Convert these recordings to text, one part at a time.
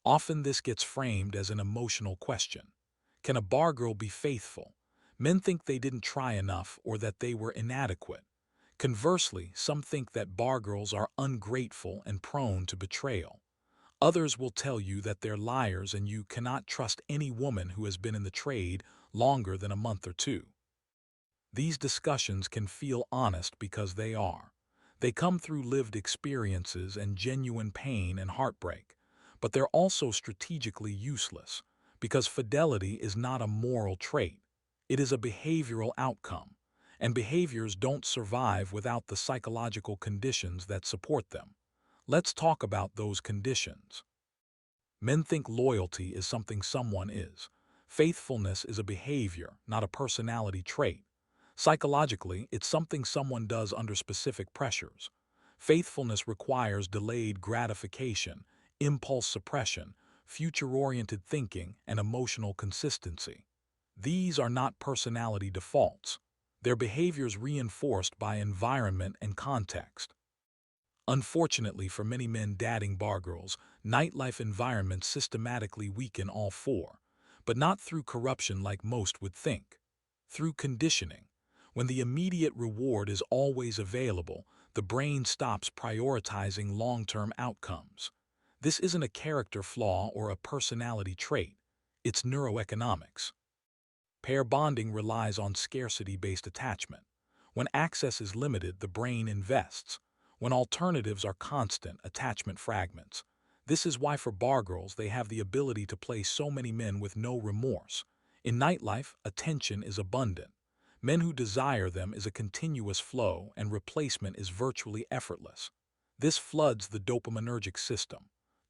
Often this gets framed as an emotional question. Can a bar girl be faithful? Men think they didn't try enough or that they were inadequate. Conversely, some think that bar girls are ungrateful and prone to betrayal. Others will tell you that they're liars and you cannot trust any woman who has been in the trade longer than a month or two. These discussions can feel honest because they are. They come through lived experiences and genuine pain and heartbreak, but they're also strategically useless because fidelity is not a moral trait. It is a behavioral outcome, and behaviors don't survive without the psychological conditions that support them. Let's talk about those conditions. Men think loyalty is something someone is. Faithfulness is a behavior, not a personality trait. Psychologically, it's something someone does under specific pressures. Faithfulness requires delayed gratification, impulse suppression, future-oriented thinking, and emotional consistency. These are not personality defaults. They're behaviors reinforced by environment and context. Unfortunately for many men dating bar girls, nightlife environments systematically weaken all four, but not through corruption like most would think. Through conditioning. When the immediate reward is always available, the brain stops prioritizing long-term outcomes. This isn't a character flaw or a personality trait. It's neuroeconomics. Pair bonding relies on scarcity-based attachment. When access is limited, the brain invests. When alternatives are constant, attachment fragments. This is why for bar girls they have the ability to play so many men with no remorse. In nightlife, attention is abundant. Men who desire them is a continuous flow and replacement is virtually effortless. This floods the dopaminergic system.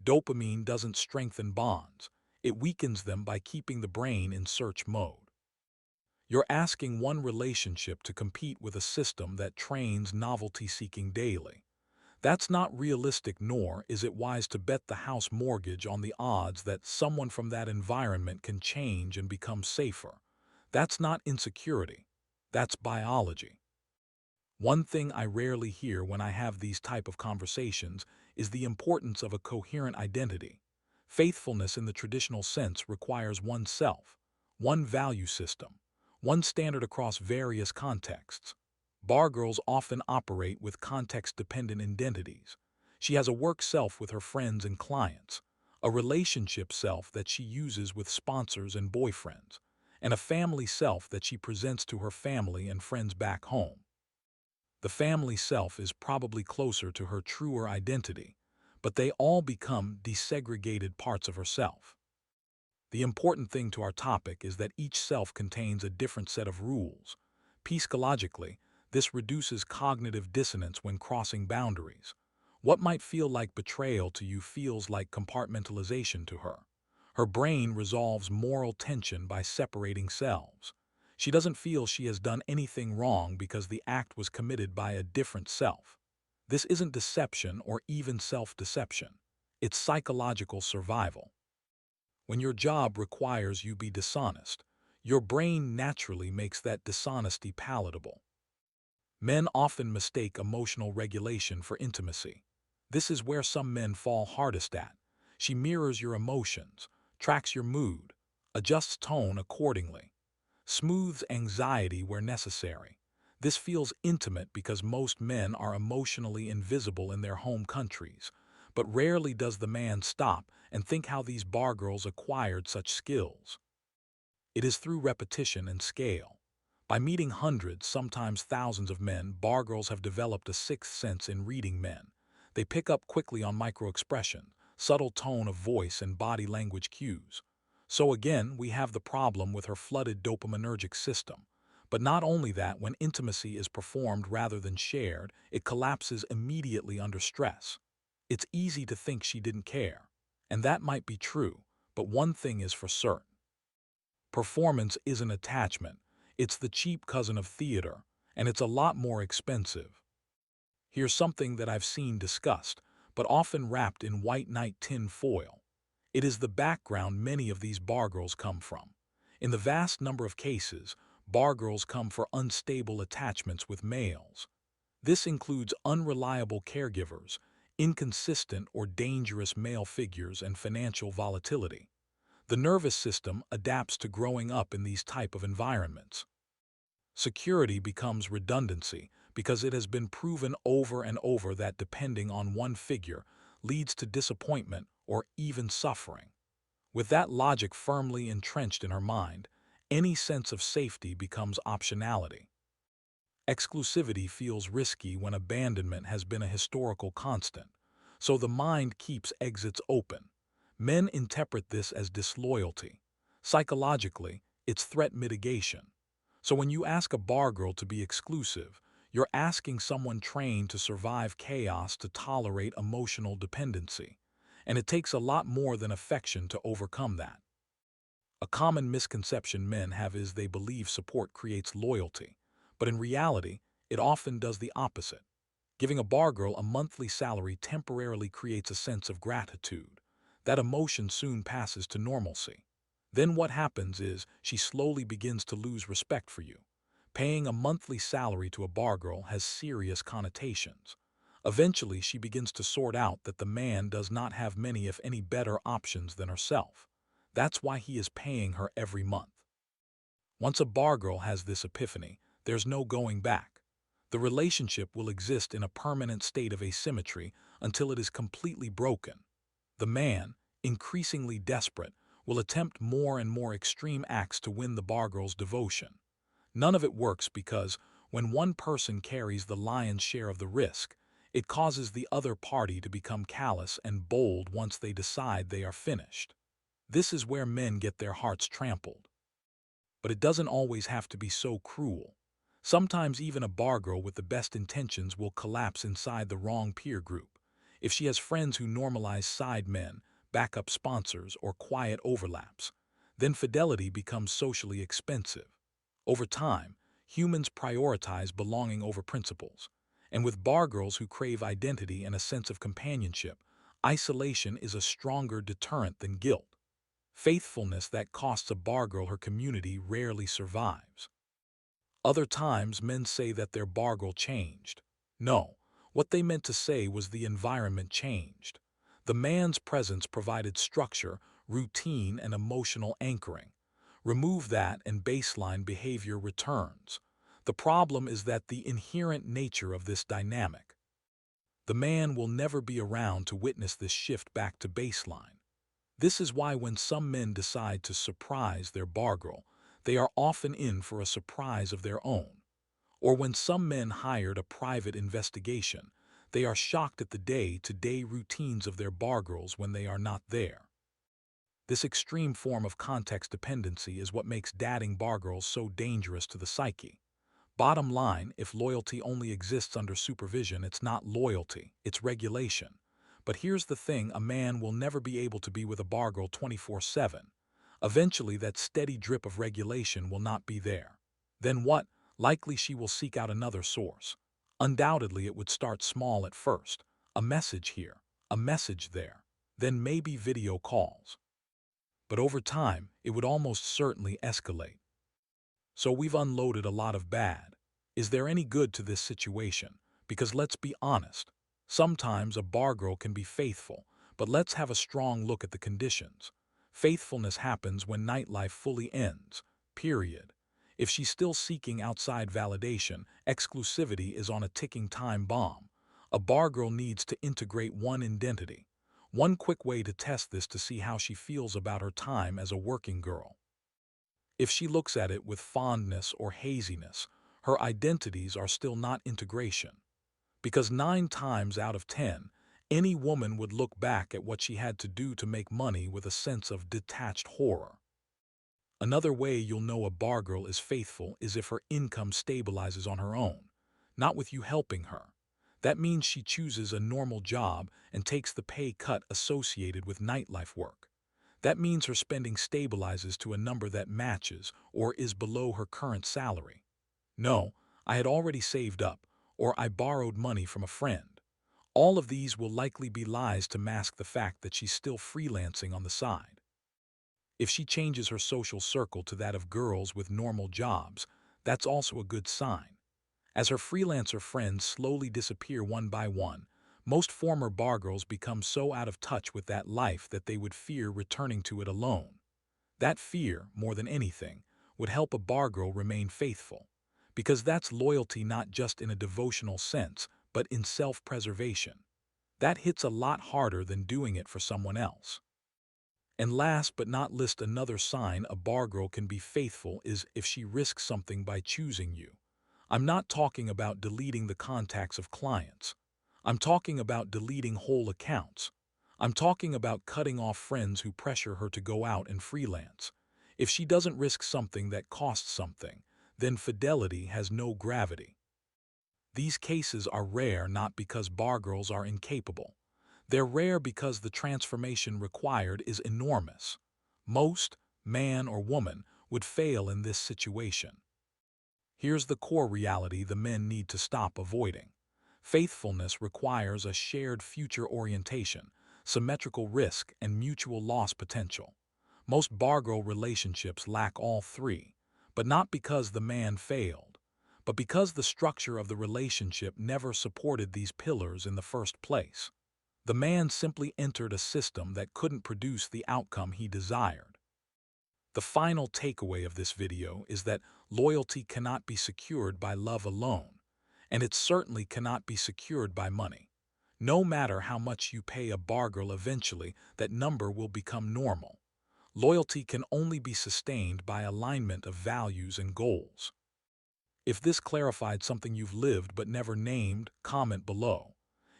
Dopamine doesn't strengthen bonds. It weakens them by keeping the brain in search mode. You're asking one relationship to compete with a system that trains novelty-seeking daily. That's not realistic, nor is it wise to bet the house mortgage on the odds that someone from that environment can change and become safer. That's not insecurity. That's biology. One thing I rarely hear when I have these type of conversations is the importance of a coherent identity. Faithfulness in the traditional sense requires oneself, one value system, one standard across various contexts. Bar girls often operate with context-dependent identities. She has a work self with her friends and clients, a relationship self that she uses with sponsors and boyfriends, and a family self that she presents to her family and friends back home. The family self is probably closer to her truer identity, but they all become desegregated parts of herself. The important thing to our topic is that each self contains a different set of rules. Psychologically, this reduces cognitive dissonance when crossing boundaries. What might feel like betrayal to you feels like compartmentalization to her. Her brain resolves moral tension by separating selves. She doesn't feel she has done anything wrong because the act was committed by a different self. This isn't deception or even self-deception. It's psychological survival. When your job requires you be dishonest, your brain naturally makes that dishonesty palatable. Men often mistake emotional regulation for intimacy. This is where some men fall hardest at. She mirrors your emotions, tracks your mood, adjusts tone accordingly, smooths anxiety where necessary. This feels intimate because most men are emotionally invisible in their home countries, but rarely does the man stop and think how these bar girls acquired such skills. It is through repetition and scale. By meeting hundreds, sometimes thousands of men, bar girls have developed a sixth sense in reading men. They pick up quickly on microexpression, subtle tone of voice, and body language cues. So again, we have the problem with her flooded dopaminergic system. But not only that, when intimacy is performed rather than shared, it collapses immediately under stress. It's easy to think she didn't care. And that might be true, but one thing is for certain. Performance isn't attachment. It's the cheap cousin of theater, and it's a lot more expensive. Here's something that I've seen discussed, but often wrapped in white knight tin foil. It is the background many of these bar girls come from. In the vast number of cases, bar girls come for unstable attachments with males. This includes unreliable caregivers, inconsistent or dangerous male figures, and financial volatility. The nervous system adapts to growing up in these type of environments. Security becomes redundancy because it has been proven over and over that depending on one figure leads to disappointment or even suffering. With that logic firmly entrenched in her mind, any sense of safety becomes optionality. Exclusivity feels risky when abandonment has been a historical constant, so the mind keeps exits open. Men interpret this as disloyalty. Psychologically, it's threat mitigation. So when you ask a bar girl to be exclusive, you're asking someone trained to survive chaos to tolerate emotional dependency. And it takes a lot more than affection to overcome that. A common misconception men have is they believe support creates loyalty, but in reality, it often does the opposite. Giving a bar girl a monthly salary temporarily creates a sense of gratitude. That emotion soon passes to normalcy. Then what happens is she slowly begins to lose respect for you. Paying a monthly salary to a bar girl has serious connotations. Eventually, she begins to sort out that the man does not have many, if any, better options than herself. That's why he is paying her every month. Once a bar girl has this epiphany, there's no going back. The relationship will exist in a permanent state of asymmetry until it is completely broken. The man, increasingly desperate, will attempt more and more extreme acts to win the bar girl's devotion. None of it works because, when one person carries the lion's share of the risk, it causes the other party to become callous and bold once they decide they are finished. This is where men get their hearts trampled. But it doesn't always have to be so cruel. Sometimes even a bar girl with the best intentions will collapse inside the wrong peer group. If she has friends who normalize side men, backup sponsors, or quiet overlaps, then fidelity becomes socially expensive. Over time, humans prioritize belonging over principles. And with bar girls who crave identity and a sense of companionship, isolation is a stronger deterrent than guilt. Faithfulness that costs a bar girl her community rarely survives. Other times, men say that their bar girl changed. No, what they meant to say was the environment changed. The man's presence provided structure, routine, and emotional anchoring. Remove that and baseline behavior returns. The problem is that the inherent nature of this dynamic. The man will never be around to witness this shift back to baseline. This is why when some men decide to surprise their bar girl, they are often in for a surprise of their own. Or when some men hired a private investigation, they are shocked at the day-to-day routines of their bar girls when they are not there. This extreme form of context dependency is what makes dating bar girls so dangerous to the psyche. Bottom line, if loyalty only exists under supervision, it's not loyalty, it's regulation. But here's the thing, a man will never be able to be with a bar girl 24/7. Eventually, that steady drip of regulation will not be there. Then what? Likely she will seek out another source. Undoubtedly, it would start small at first. A message here, a message there, then maybe video calls. But over time, it would almost certainly escalate. So we've unloaded a lot of bad. Is there any good to this situation? Because let's be honest, sometimes a bar girl can be faithful, but let's have a strong look at the conditions. Faithfulness happens when nightlife fully ends, period. If she's still seeking outside validation, exclusivity is on a ticking time bomb. A bar girl needs to integrate one identity. One quick way to test this to see how she feels about her time as a working girl. If she looks at it with fondness or haziness, her identities are still not integration. Because 9 times out of 10, any woman would look back at what she had to do to make money with a sense of detached horror. Another way you'll know a bar girl is faithful is if her income stabilizes on her own, not with you helping her. That means she chooses a normal job and takes the pay cut associated with nightlife work. That means her spending stabilizes to a number that matches or is below her current salary. No, I had already saved up, or I borrowed money from a friend. All of these will likely be lies to mask the fact that she's still freelancing on the side. If she changes her social circle to that of girls with normal jobs, that's also a good sign. As her freelancer friends slowly disappear one by one, Most former bar girls become so out of touch with that life that they would fear returning to it alone. That fear, more than anything, would help a bar girl remain faithful, because that's loyalty not just in a devotional sense, but in self-preservation. That hits a lot harder than doing it for someone else. And last but not least, another sign a bar girl can be faithful is if she risks something by choosing you. I'm not talking about deleting the contacts of clients. I'm talking about deleting whole accounts. I'm talking about cutting off friends who pressure her to go out and freelance. If she doesn't risk something that costs something, then fidelity has no gravity. These cases are rare not because bar girls are incapable. They're rare because the transformation required is enormous. Most, man or woman, would fail in this situation. Here's the core reality the men need to stop avoiding. Faithfulness requires a shared future orientation, symmetrical risk, and mutual loss potential. Most bar girl relationships lack all three, but not because the man failed, but because the structure of the relationship never supported these pillars in the first place. The man simply entered a system that couldn't produce the outcome he desired. The final takeaway of this video is that loyalty cannot be secured by love alone, and it certainly cannot be secured by money. No matter how much you pay a bar girl, eventually that number will become normal. Loyalty can only be sustained by alignment of values and goals. If this clarified something you've lived but never named, comment below.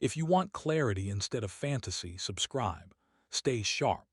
If you want clarity instead of fantasy, subscribe. Stay sharp.